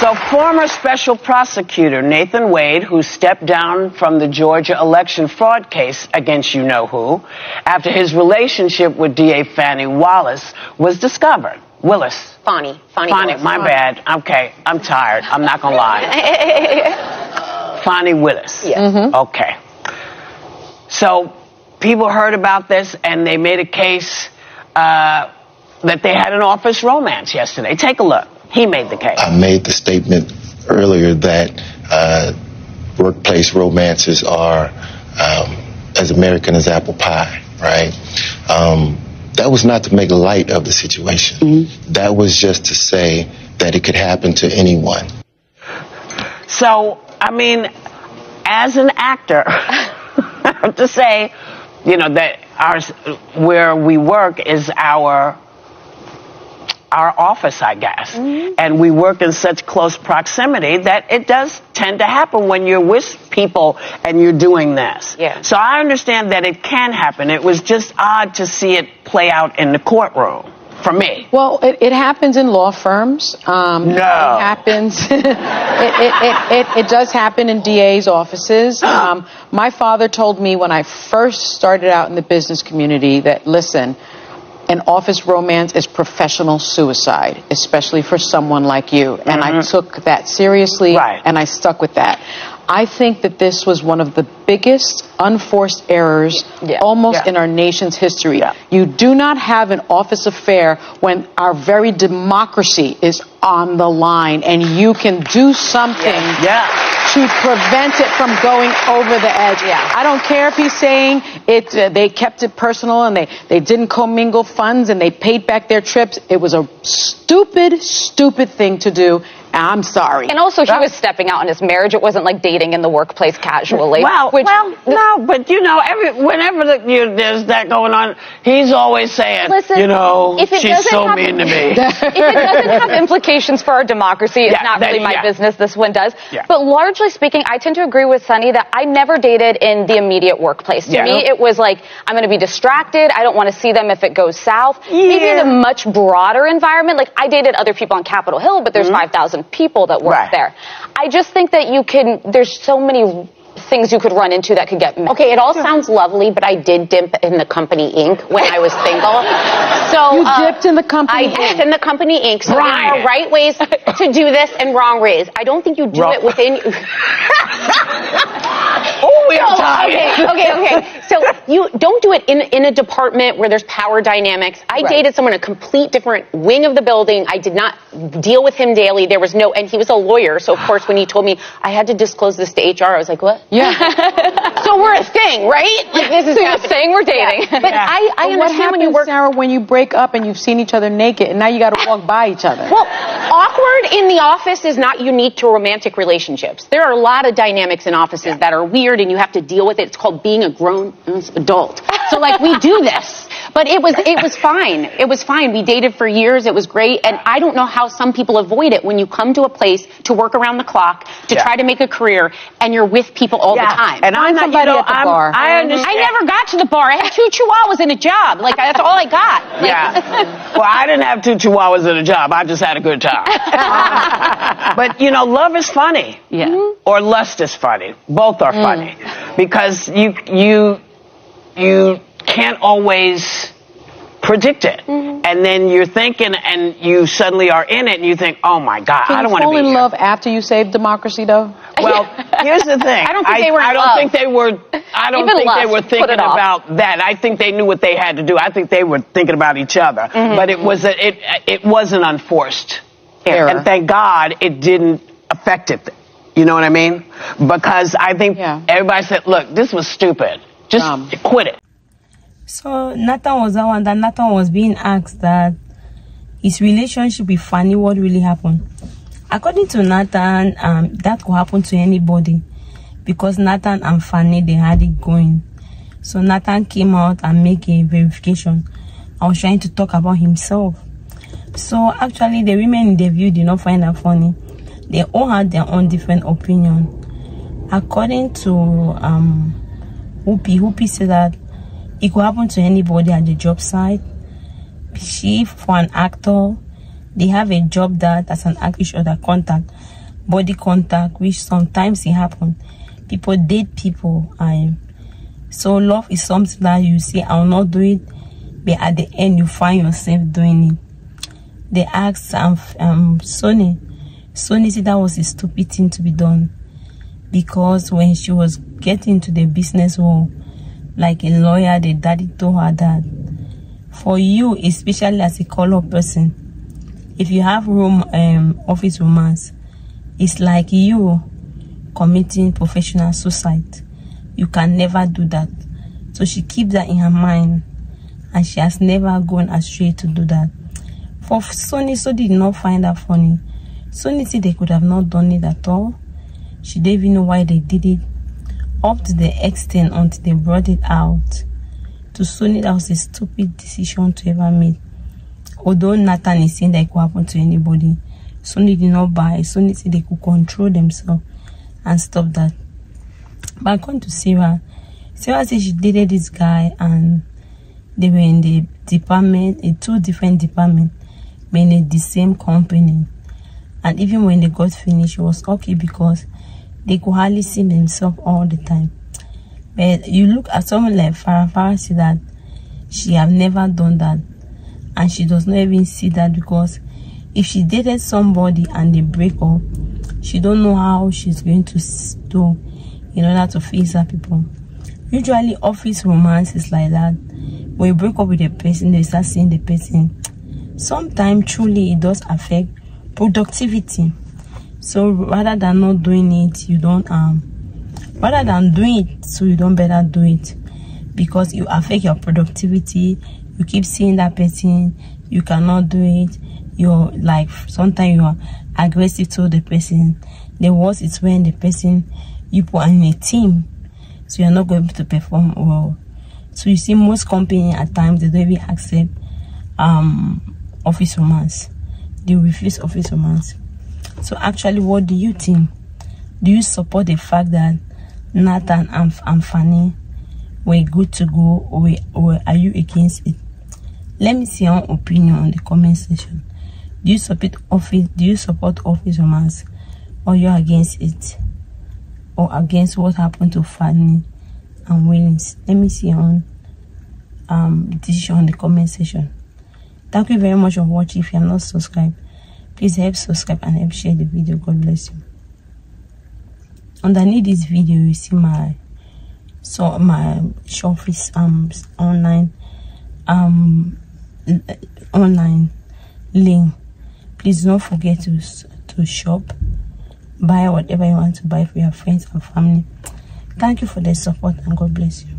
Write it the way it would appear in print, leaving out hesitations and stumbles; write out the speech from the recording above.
So former special prosecutor Nathan Wade, who stepped down from the Georgia election fraud case against you-know-who, after his relationship with DA Fani Willis was discovered. Fani Willis. My bad. Okay, I'm tired. I'm not gonna lie. Fani Willis. Yes. Okay. So people heard about this and they made a case that they had an office romance yesterday. Take a look. He made the case. I made the statement earlier that workplace romances are as American as apple pie, right? That was not to make light of the situation. Mm-hmm. That was just to say that it could happen to anyone. So, I mean, as an actor, I have to say, you know, that where we work is our office, I guess. Mm-hmm. And we work in such close proximity that it does tend to happen when you're with people and you're doing this. Yeah. So I understand that it can happen. It was just odd to see it play out in the courtroom. For me. Well, it happens in law firms. No. It happens. it does happen in DA's offices. My father told me when I first started out in the business community that, listen, an office romance is professional suicide, especially for someone like you. And I took that seriously, and I stuck with that. I think that this was one of the biggest unforced errors almost in our nation's history. You do not have an office affair when our very democracy is on the line and you can do something to prevent it from going over the edge. I don't care if he's saying it. They kept it personal and they didn't commingle funds and they paid back their trips. It was a stupid thing to do. I'm sorry. And also, he was stepping out in his marriage. It wasn't like dating in the workplace casually. No, but you know, whenever there's that going on, he's always saying, listen, you know, she's so mean to me. If it doesn't have implications for our democracy, it's not really my business. This one does. But largely speaking, I tend to agree with Sunny that I never dated in the immediate workplace. To me, it was like, I'm going to be distracted. I don't want to see them if it goes south. Maybe in a much broader environment. Like, I dated other people on Capitol Hill, but there's 5,000 people that work there. I just think that there's so many things you could run into that could get messy. Okay, it all sounds lovely, but I did dip in the company ink when I was single. So you dipped in the company ink? I dipped in the company ink. So there are right ways to do this and wrong ways. I don't think you do it within... Okay. So you don't do it in a department where there's power dynamics. I dated someone in a complete different wing of the building. I did not deal with him daily. There was and he was a lawyer. So of course, when he told me I had to disclose this to HR, I was like, what? Yeah. So we're a thing, right? Like, this is a thing, we're dating. But I understand what happens, when you work, Sarah, when you break up and you've seen each other naked and now you got to walk by each other. Well, awkward in the office is not unique to romantic relationships. There are a lot of dynamics in offices that are weird and you have to deal with it. It's called being a grown adult. So like we do this, but it was fine. It was fine. We dated for years. It was great. And I don't know how some people avoid it when you come to a place to work around the clock, to try to make a career, and you're with people all the time. And I'm somebody at the bar. I understand. I never got to the bar. I had 2 chihuahuas in a job. Like, that's all I got. Well, I didn't have 2 chihuahuas in a job. I just had a good time. But, you know, love is funny. Or lust is funny. Both are funny. Because you can't always predict it. And then you're thinking and you suddenly are in it and you think, oh my God, I don't want to be fall in here. love after you save democracy, though? Well, here's the thing. I don't think they were in love. I don't think they were thinking about that. I think they knew what they had to do. I think they were thinking about each other. But it was it wasn't unforced error. And thank God it didn't affect it. You know what I mean? Because I think everybody said, look, this was stupid. Just quit it. So Nathan was the one that Nathan was being asked that his relationship with Fani, what really happened. According to Nathan, that could happen to anybody because Nathan and Fani, they had it going. So Nathan came out and made a verification. I was trying to talk about himself. So actually, the women in the view did not find that funny. They all had their own different opinion. According to Whoopi said that it could happen to anybody at the job site. For an actor, They have a job that as an act each other contact, body contact, which sometimes it happen. People date people, so love is something that you say, I'll not do it, but at the end you find yourself doing it. They asked Sonny said that was a stupid thing to be done, because when she was getting to the business world, like a lawyer, the daddy told her that for you, especially as a color person, if you have office romance, it's like you committing professional suicide. You can never do that. So she keeps that in her mind, and she has never gone astray to do that. For Sonny, so did not find that funny. Sonny said they could have not done it at all. She didn't even know why they did it, up to the extent until they brought it out. To Sonny, that was a stupid decision to ever make. Although Nathan is saying that it could happen to anybody, Sonny did not buy. Sonny said they could control themselves and stop that. But according to Sarah said she dated this guy and they were in the department, in 2 different departments, but in the same company. And even when they got finished, it was okay because they could hardly see themselves all the time. But you look at someone like Farah said that she have never done that, and she does not even see that, because if she dated somebody and they break up, she don't know how she's going to do in order to face her people. Usually office romance is like that. When you break up with a person, they start seeing the person. Sometimes truly it does affect productivity. So rather than not doing it, you don't rather than doing it, so you don't better do it, because you affect your productivity. You keep seeing that person, you cannot do it. You're like, sometimes you're aggressive to the person. The worst is when the person you put in a team, so you're not going to perform well. So you see most companies at times they don't even accept office romance. They refuse office romance. So actually, what do you think? Do you support the fact that Nathan and Fani were good to go, or are you against it? Let me see your opinion on the comment section. Do you support office romance, or you're against it, or against what happened to Fani and Willis? Let me see your decision on the comment section. Thank you very much for watching. If you have not subscribed, please help subscribe and help share the video. God bless you. Underneath this video, you see my Shopify online link. Please don't forget to shop, buy whatever you want to buy for your friends and family. Thank you for the support, and God bless you.